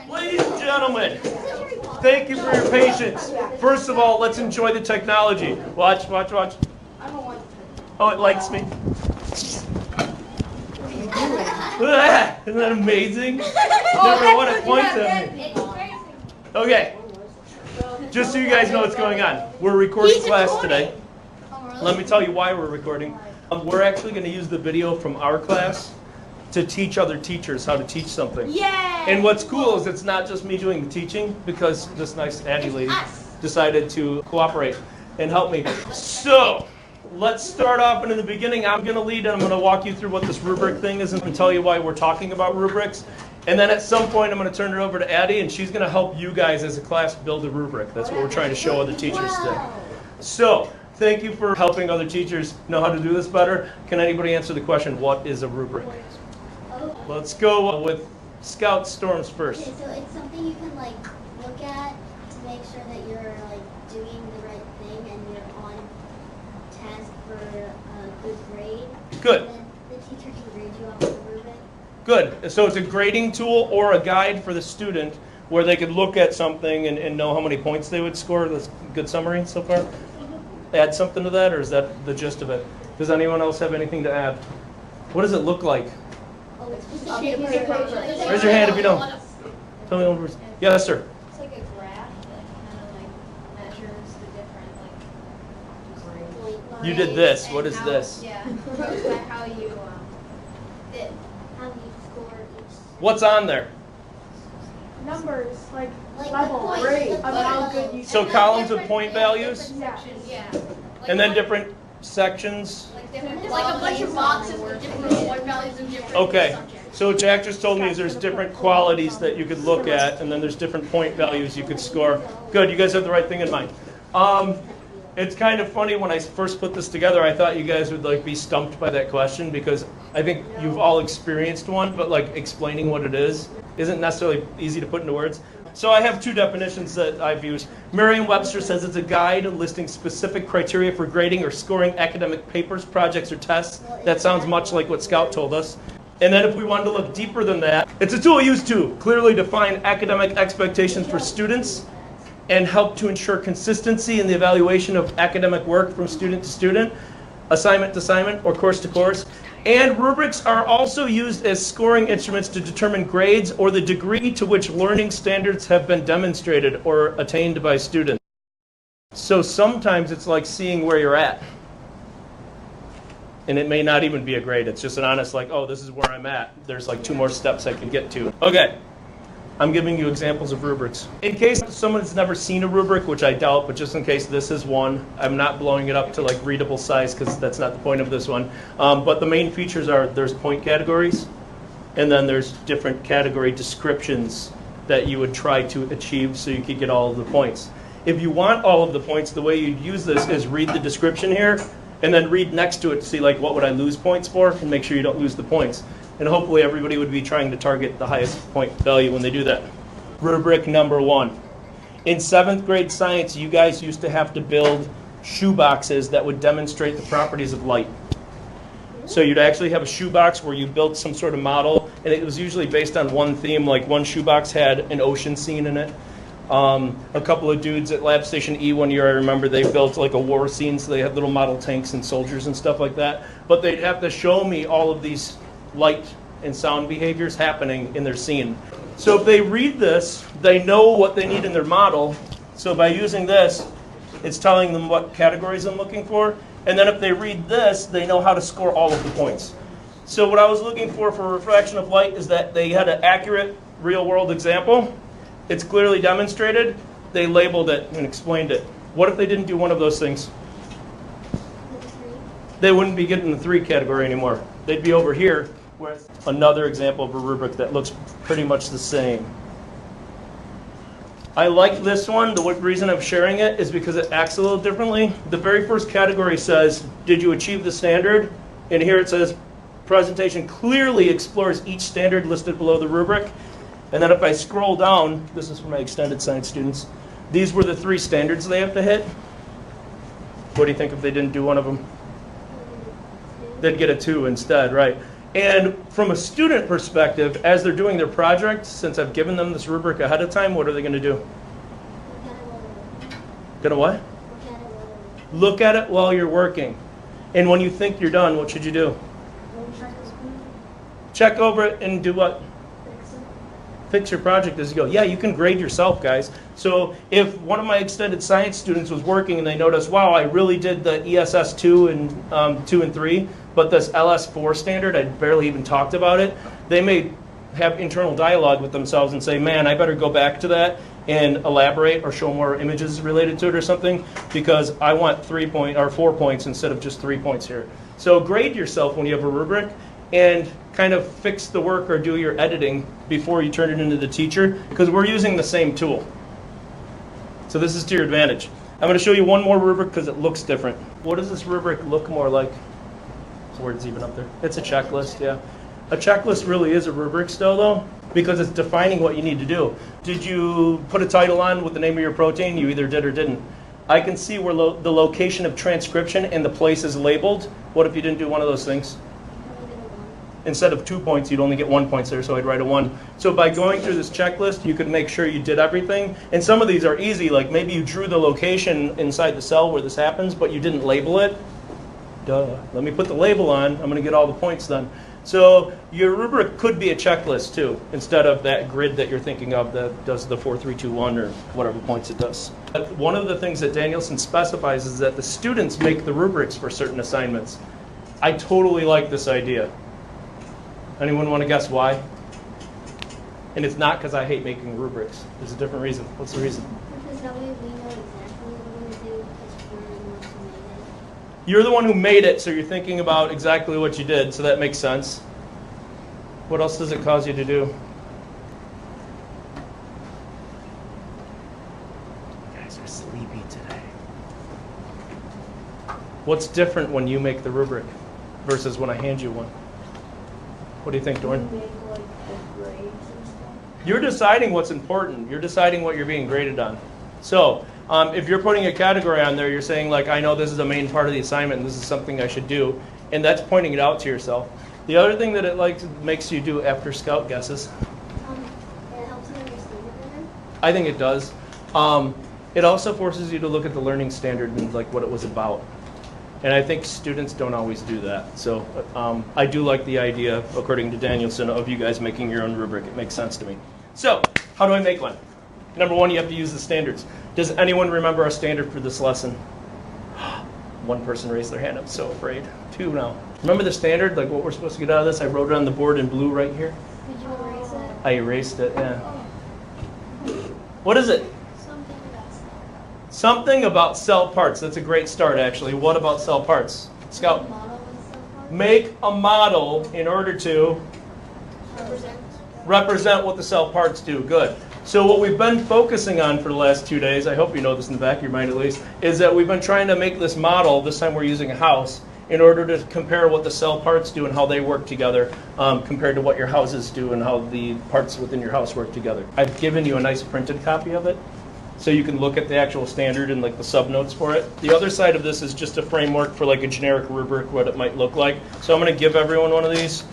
Ladies and gentlemen, thank you for your patience. First of all, let's enjoy the technology. Watch, watch, watch. Oh, it likes me. Isn't that amazing? Never won a point at me. Okay, just so you guys know what's going on. We're recording class today. Let me tell you why we're recording. We're actually going to use the video from our class to teach other teachers how to teach something. Yay! And what's cool is it's not just me doing the teaching, because this nice Addie lady decided to cooperate and help me. So, let's start off, and in the beginning I'm going to lead, and I'm going to walk you through what this rubric thing is and tell you why we're talking about rubrics. And then at some point I'm going to turn it over to Addie, and she's going to help you guys as a class build a rubric. That's what we're trying to show other teachers today. So, thank you for helping other teachers know how to do this better. Can anybody answer the question, what is a rubric? Let's go with Scout Storms first. Okay, so it's something you can look at to make sure that you're doing the right thing and you're on task for a good grade. Good. And then the teacher can grade you off the rubric. Good. So it's a grading tool or a guide for the student where they could look at something and know how many points they would score. That's a good summary so far. Add something to that, or is that the gist of it? Does anyone else have anything to add? What does it look like? Oh, it's just a sheet of paper. Raise your hand if you know. Tell me what. Yes, sir. It's like a graph that kind of measures the different grades. You did this. What is this? Yeah, goes by how you did. How you score each. What's on there? Numbers, like the level, points, rate the of how good you So columns of point values? Yeah. Yeah. And then different sections? It's like a bunch of boxes with different point values and different Okay. subjects. So what Jack just told me is there's different qualities that you could look at, and then there's different point values you could score. Good, you guys have the right thing in mind. It's kind of funny, when I first put this together, I thought you guys would be stumped by that question, because I think you've all experienced one, but explaining what it is isn't necessarily easy to put into words. So I have two definitions that I've used. Merriam-Webster says it's a guide listing specific criteria for grading or scoring academic papers, projects, or tests. That sounds much like what Scout told us. And then if we wanted to look deeper than that, it's a tool used to clearly define academic expectations for students and help to ensure consistency in the evaluation of academic work from student to student, assignment to assignment, or course to course. And rubrics are also used as scoring instruments to determine grades or the degree to which learning standards have been demonstrated or attained by students. So sometimes it's like seeing where you're at. And it may not even be a grade. It's just an honest oh, this is where I'm at. There's 2 more steps I can get to. Okay. I'm giving you examples of rubrics. In case someone's never seen a rubric, which I doubt, but just in case this is one, I'm not blowing it up to readable size, because that's not the point of this one. But the main features are there's point categories, and then there's different category descriptions that you would try to achieve so you could get all of the points. If you want all of the points, the way you'd use this is read the description here, and then read next to it to see what would I lose points for, and make sure you don't lose the points. And hopefully everybody would be trying to target the highest point value when they do that. Rubric number 1. In 7th grade science, you guys used to have to build shoeboxes that would demonstrate the properties of light. So you'd actually have a shoebox where you built some sort of model, and it was usually based on one theme. One shoebox had an ocean scene in it. A couple of dudes at Lab Station E one year, I remember, they built a war scene, so they had little model tanks and soldiers and stuff like that. But they'd have to show me all of these light and sound behaviors happening in their scene. So if they read this, they know what they need in their model. So by using this, it's telling them what categories I'm looking for. And then if they read this, they know how to score all of the points. So what I was looking for refraction of light is that they had an accurate real-world example. It's clearly demonstrated. They labeled it and explained it. What if they didn't do one of those things? They wouldn't be getting the 3 category anymore. They'd be over here. Whereas another example of a rubric that looks pretty much the same. I like this one. The reason I'm sharing it is because it acts a little differently. The very first category says, did you achieve the standard? And here it says, presentation clearly explores each standard listed below the rubric. And then if I scroll down, this is for my extended science students, these were the 3 standards they have to hit. What do you think if they didn't do one of them? They'd get a 2 instead, right? And from a student perspective, as they're doing their project, since I've given them this rubric ahead of time, what are they going to do? Gonna what? Look at it while you're working. And when you think you're done, what should you do? Check over it and do what? Fix your project as you go. Yeah, you can grade yourself, guys. So if one of my extended science students was working and they noticed, wow, I really did the ESS 2 and 2 and 3, but this LS4 standard, I barely even talked about it, they may have internal dialogue with themselves and say, man, I better go back to that and elaborate or show more images related to it or something, because I want 4 points instead of just 3 points here. So grade yourself when you have a rubric and kind of fix the work or do your editing before you turn it into the teacher, because we're using the same tool. So this is to your advantage. I'm going to show you one more rubric because it looks different. What does this rubric look more like? Words even up there. It's a checklist, yeah. A checklist really is a rubric still, though, because it's defining what you need to do. Did you put a title on with the name of your protein? You either did or didn't. I can see where the location of transcription and the place is labeled. What if you didn't do one of those things? Instead of 2 points, you'd only get 1 point there, so I'd write a 1. So by going through this checklist, you could make sure you did everything. And some of these are easy, like maybe you drew the location inside the cell where this happens, but you didn't label it. Duh. Let me put the label on. I'm going to get all the points done. So your rubric could be a checklist too, instead of that grid that you're thinking of that does the 4, 3, 2, 1 or whatever points it does. But one of the things that Danielson specifies is that the students make the rubrics for certain assignments. I totally like this idea. Anyone want to guess why? And it's not because I hate making rubrics. There's a different reason. What's the reason? Because that way we know exactly what we're going to do because we're the ones who made it. You're the one who made it, so you're thinking about exactly what you did, so that makes sense. What else does it cause you to do? You guys are sleepy today. What's different when you make the rubric versus when I hand you one? What do you think, Dorn? You're deciding what's important. You're deciding what you're being graded on. So if you're putting a category on there, you're saying, like, I know this is a main part of the assignment and this is something I should do, and that's pointing it out to yourself. The other thing that it makes you do after scout guesses. It helps you understand it better. I think it does. It also forces you to look at the learning standard and like what it was about. And I think students don't always do that. So I do like the idea, according to Danielson, of you guys making your own rubric. It makes sense to me. So how do I make one? Number one, you have to use the standards. Does anyone remember our standard for this lesson? One person raised their hand. I'm so afraid. 2 now. Remember the standard, like what we're supposed to get out of this? I wrote it on the board in blue right here. Did you erase it? I erased it, yeah. What is it? Something about cell. Something about cell parts. That's a great start, actually. What about cell parts? Scout. Model with cell parts? Make a model in order to represent what the cell parts do. Good. So what we've been focusing on for the last 2 days, I hope you know this in the back of your mind at least, is that we've been trying to make this model, this time we're using a house, in order to compare what the cell parts do and how they work together compared to what your houses do and how the parts within your house work together. I've given you a nice printed copy of it, so you can look at the actual standard and like the subnotes for it. The other side of this is just a framework for like a generic rubric, what it might look like. So I'm going to give everyone one of these,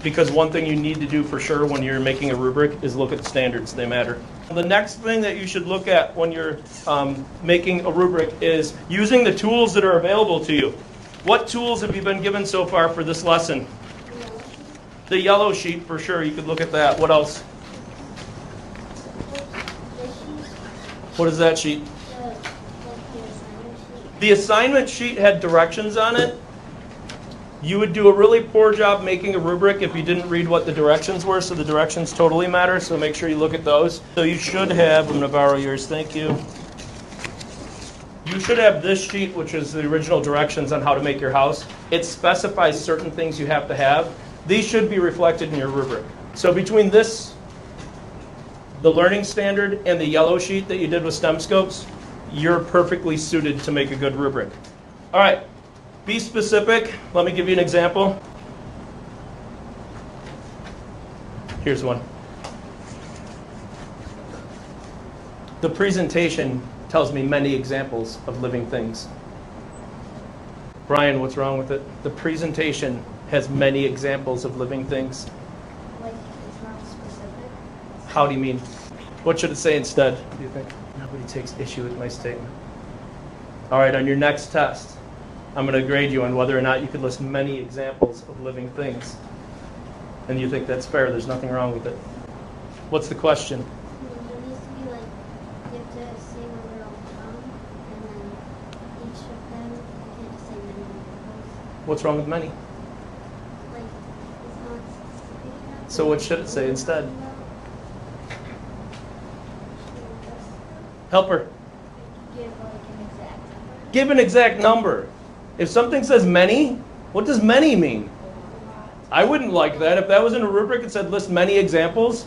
because one thing you need to do for sure when you're making a rubric is look at the standards. They matter. The next thing that you should look at when you're making a rubric is using the tools that are available to you. What tools have you been given so far for this lesson? The yellow sheet, for sure. You could look at that. What else? What is that sheet? The assignment sheet had directions on it. You would do a really poor job making a rubric if you didn't read what the directions were, so the directions totally matter, so make sure you look at those. So you should have, I'm going to borrow yours, thank you. You should have this sheet, which is the original directions on how to make your house. It specifies certain things you have to have. These should be reflected in your rubric. So between this, the learning standard, and the yellow sheet that you did with STEM scopes, you're perfectly suited to make a good rubric. All right. Be specific. Let me give you an example. Here's one. The presentation tells me many examples of living things. Brian, what's wrong with it? The presentation has many examples of living things? Like, it's not specific. How do you mean? What should it say instead, do you think? Nobody takes issue with my statement. All right, on your next test, I'm going to grade you on whether or not you could list many examples of living things. And you think that's fair, there's nothing wrong with it. What's the question? There needs to be like, you have to say when they're all found, and then each of them, you can't just say many examples. What's wrong with many? Like, it's not specific enough. So what should it say instead? Help her. Give like an exact number. Give an exact number. If something says many, what does many mean? I wouldn't like that. If that was in a rubric and said list many examples,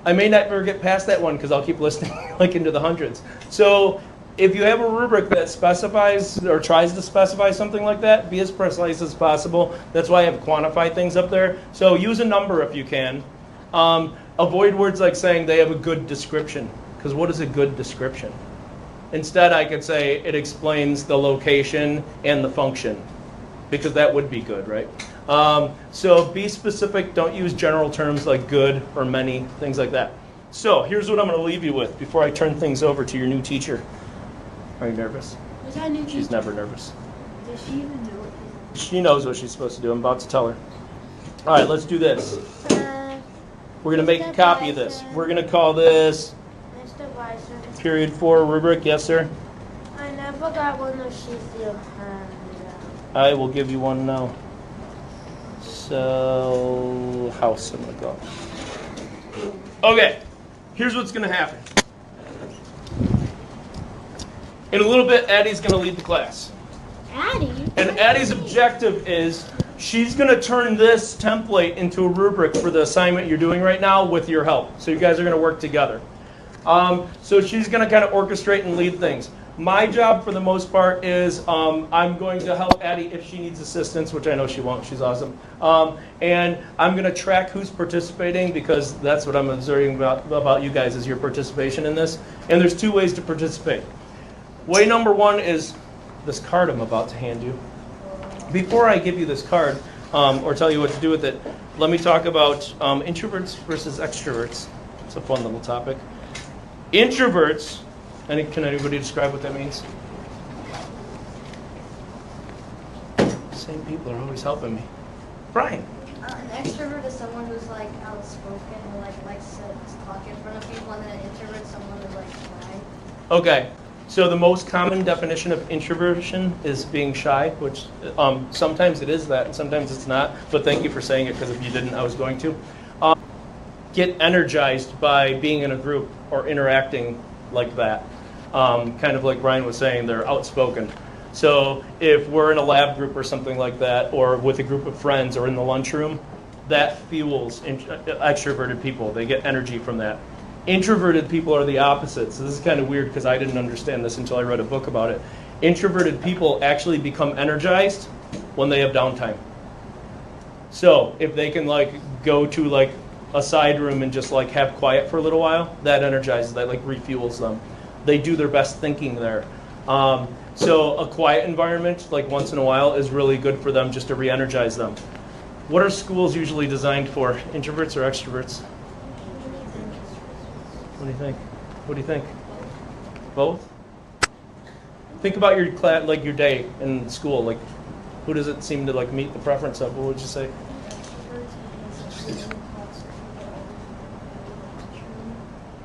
I may never get past that one because I'll keep listing like into the hundreds. So if you have a rubric that specifies or tries to specify something like that, be as precise as possible. That's why I have quantify things up there. So use a number if you can. Avoid words like saying they have a good description, because what is a good description? Instead, I could say it explains the location and the function, because that would be good, right? So be specific. Don't use general terms like good or many, things like that. So here's what I'm going to leave you with before I turn things over to your new teacher. Are you nervous? Was that new She's never nervous. Does she even know what She knows what she's supposed to do. I'm about to tell her. All right, let's do this. We're going to make a copy of this. We're going to call this Mr. Weiser, period 4 rubric. Yes, sir? I never got one of sheets you hand. I will give you one now. So, house, I'm going to go. Okay, here's what's going to happen. In a little bit, Addie's going to lead the class. Addie? And Addie's objective is she's going to turn this template into a rubric for the assignment you're doing right now with your help. So you guys are going to work together. So she's going to kind of orchestrate and lead things. My job, for the most part, is I'm going to help Addie if she needs assistance, which I know she won't. She's awesome. And I'm going to track who's participating, because that's what I'm observing about you guys is your participation in this. And there's 2 ways to participate. Way number 1 is this card I'm about to hand you. Before I give you this card or tell you what to do with it, let me talk about introverts versus extroverts. It's a fun little topic. Introverts. Can anybody describe what that means? Same people are always helping me. Brian. An extrovert is someone who's like outspoken and like likes to talk in front of people, and then an introvert is someone who's like shy. Okay. So the most common definition of introversion is being shy, which sometimes it is that, and sometimes it's not. But thank you for saying it, because if you didn't, I was going to. Get energized by being in a group or interacting like that. Kind of like Brian was saying, they're outspoken. So if we're in a lab group or something like that, or with a group of friends or in the lunchroom, that fuels extroverted people. They get energy from that. Introverted people are the opposite. So this is kind of weird because I didn't understand this until I read a book about it. Introverted people actually become energized when they have downtime. So if they can like go to like a side room and just like have quiet for a little while, that energizes, that like refuels them. They do their best thinking there. So a quiet environment, like once in a while, is really good for them just to re-energize them. What are schools usually designed for? Introverts or extroverts? What do you think? What do you think? Both? Think about your class, like your day in school. Like, who does it seem to like meet the preference of? What would you say?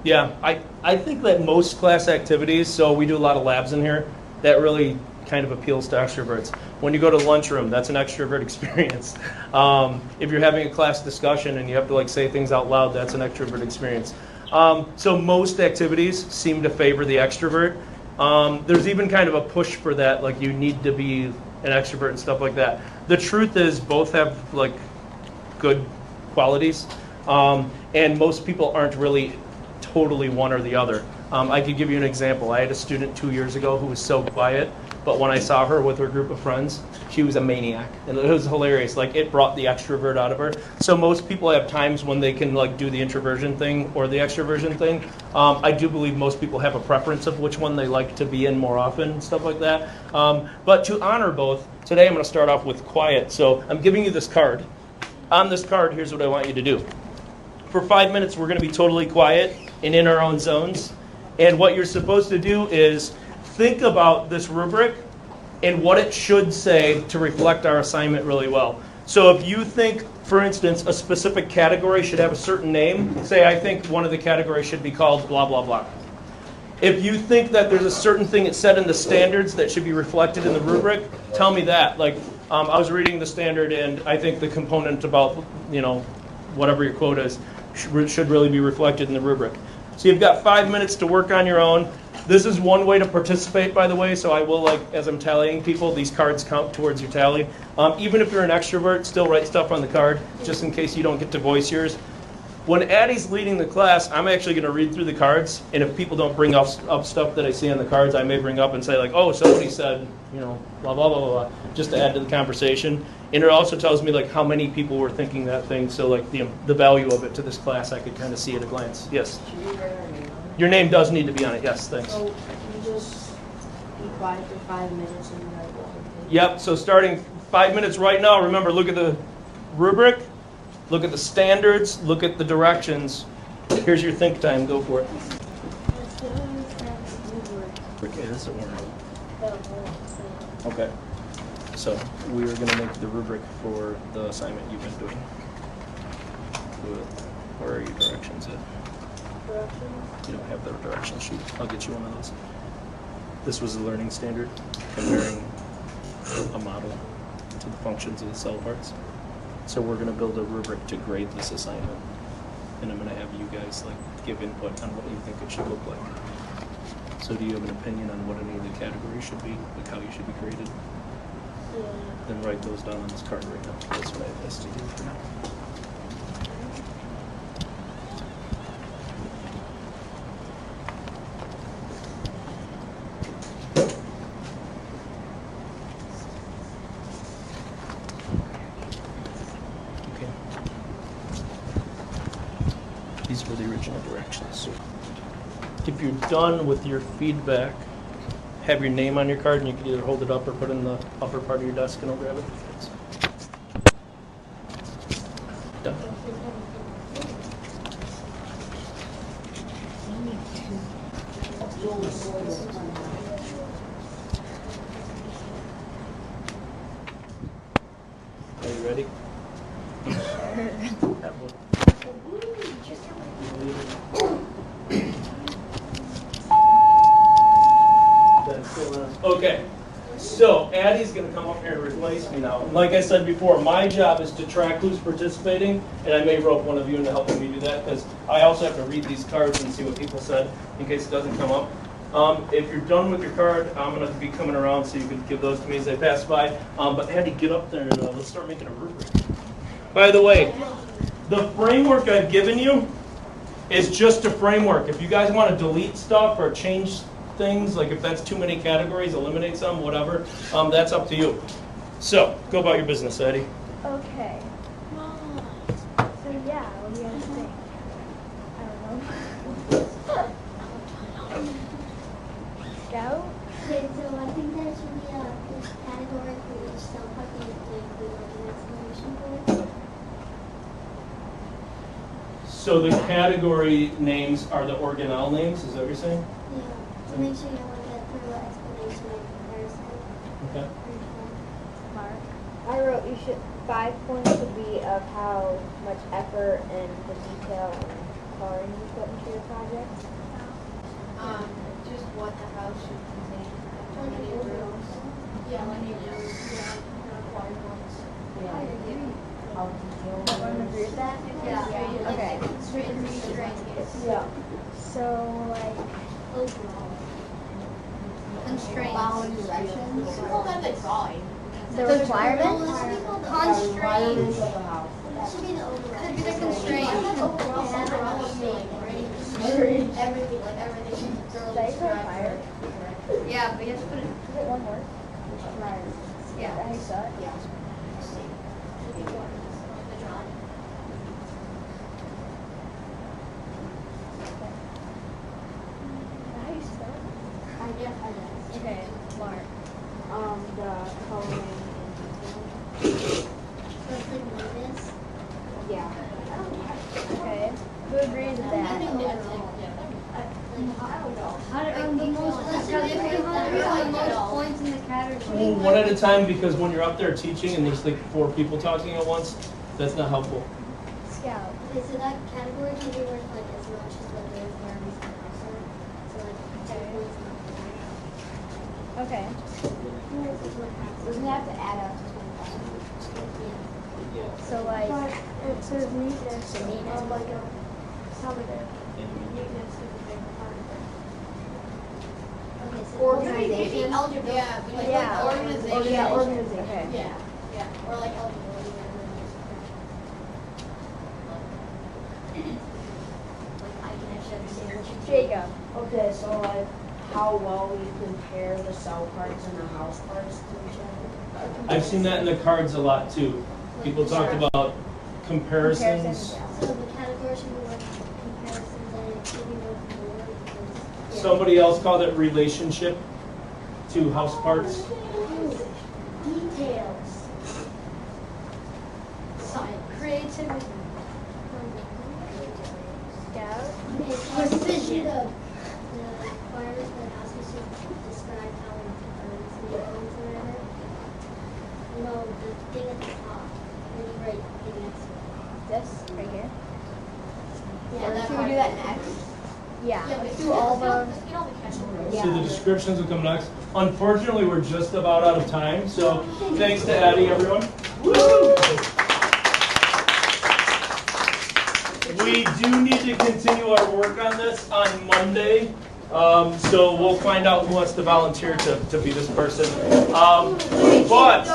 Yeah, I think that most class activities, so we do a lot of labs in here, that really kind of appeals to extroverts. When you go to the lunchroom, that's an extrovert experience. If you're having a class discussion and you have to like say things out loud, that's an extrovert experience. So most activities seem to favor the extrovert. There's even kind of a push for that, like you need to be an extrovert and stuff like that. The truth is both have like good qualities, and most people aren't really totally one or the other. I could give you an example. I had a student 2 years ago who was so quiet, but when I saw her with her group of friends, she was a maniac, and it was hilarious. Like, it brought the extrovert out of her. So most people have times when they can like do the introversion thing or the extroversion thing. I do believe most people have a preference of which one they like to be in more often and stuff like that. But to honor both, today I'm going to start off with quiet. So I'm giving you this card. On this card, here's what I want you to do. For 5 minutes, we're going to be totally quiet and in our own zones. And what you're supposed to do is think about this rubric and what it should say to reflect our assignment really well. So if you think, for instance, a specific category should have a certain name, say I think one of the categories should be called blah, blah, blah. If you think that there's a certain thing it said in the standards that should be reflected in the rubric, tell me that. Like, I was reading the standard and I think the component about, whatever your quote is, should really be reflected in the rubric. So you've got 5 minutes to work on your own. This is one way to participate, by the way, so I will, as I'm tallying people, these cards count towards your tally. Even if you're an extrovert, still write stuff on the card, just in case you don't get to voice yours. When Addie's leading the class, I'm actually going to read through the cards, and if people don't bring up stuff that I see on the cards, I may bring up and say, like, oh, somebody said, blah, blah, blah, blah, blah, just to add to the conversation. And it also tells me, like, how many people were thinking that thing, so, like, the value of it to this class, I could kind of see at a glance. Yes? Should we write our name on it? Your name does need to be on it, yes, thanks. So, you just be quiet for 5 minutes and write what we think? Yep, so starting 5 minutes right now, remember, look at the rubric, look at the standards, look at the directions. Here's your think time, go for it. Rubric is or okay. So we are going to make the rubric for the assignment you've been doing. Where are your directions at? You don't have the direction sheet. I'll get you one of those. This was a learning standard, comparing a model to the functions of the cell parts. So we're going to build a rubric to grade this assignment. And I'm going to have you guys give input on what you think it should look like. So do you have an opinion on what any of the categories should be, like how you should be graded? Yeah. Then write those down on this card right now. That's what I have asked you to do for now. Okay. These were the original directions. If you're done with your feedback, have your name on your card, and you can either hold it up or put it in the upper part of your desk, and I'll grab it. Done. Are you ready? Okay, so Addie's going to come up here and replace me now. Like I said before, my job is to track who's participating, and I may rope one of you into helping me do that, because I also have to read these cards and see what people said in case it doesn't come up. If you're done with your card, I'm going to be coming around so you can give those to me as they pass by. But Addie, get up there and let's start making a rubric. By the way, the framework I've given you is just a framework. If you guys want to delete stuff or change things, like if that's too many categories, eliminate some, whatever, that's up to you. So, go about your business, Eddie. Okay. So yeah, what do you guys think? I don't know. Scout? Okay, so I think there should be a category for each cell part that you include like an explanation for it. So the category names are the organelle names, is that what you're saying? Yeah. So make sure you look at through explanation and comparison. Okay. Mark. I wrote 5 points would be of how much effort and the detail and coloring you put into your project. Just what the house should contain. How many rooms? Yeah, how many rooms? Yeah, required ones. Yeah. How detailed. Everyone agree with that? Yeah. Okay. Straight and straight. Yeah. So like Overall. Constraints. Following directions. Well, that's a drawing. the requirements? Requirements of the house. That should be the overall. Could be the constraint. Overall, Everything, like everything. girls driver. Yeah, but you have to put it. Is it one word? Yeah. How you spell it? Yeah. How you spell it? Okay, Mark. The coloring That's like this. yeah. Okay. Who agrees with that? How did the most points in the category? One at a time, because when you're up there teaching and there's like 4 people talking at once, that's not helpful. Scout. Okay, so that category can be worth like as much as what the requirements for also. So like 10 points not bad. Okay. Doesn't it have to add up to 25? So like, It says neatness. So neatness. Like a summative. Neatness is a big part of Okay, so Organization. Algebra. Yeah, but like Yeah. organization. Yeah, organization. okay. Yeah. Or like eligibility. like I can actually understand what you're Jacob. Okay, so like how well we compare the cell parts and the house parts to each other. I've seen that in the cards a lot too. People talked about comparisons. So the category should be worth comparisons and it should be worth more because Somebody else called it relationship to house parts. details. Creativity. Scout. Precision. The requirements that ask us to describe how it burns the elements or whatever. No, the thing at the top. When you write the thing next to it. This right here. Should we do that next? Yeah. but Do all the. So the descriptions will come next. Unfortunately, we're just about out of time. So thanks to Addie, everyone. Woo! We do need to continue our work on this on Monday. So we'll find out who wants to volunteer to be this person. But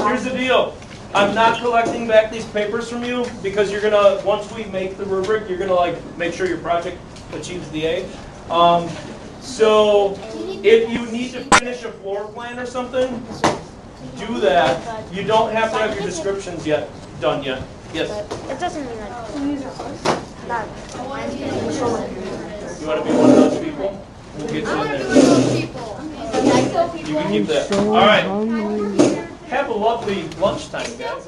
here's the deal. I'm not collecting back these papers from you because you're gonna, once we make the rubric, you're gonna like make sure your project achieves the A. So if you need to finish a floor plan or something, do that. You don't have to have your descriptions yet done yet. Yes. It doesn't mean that. Not. You want to be one of those people? We'll get you in there. You can keep that. All right. Have a lovely lunchtime, guys.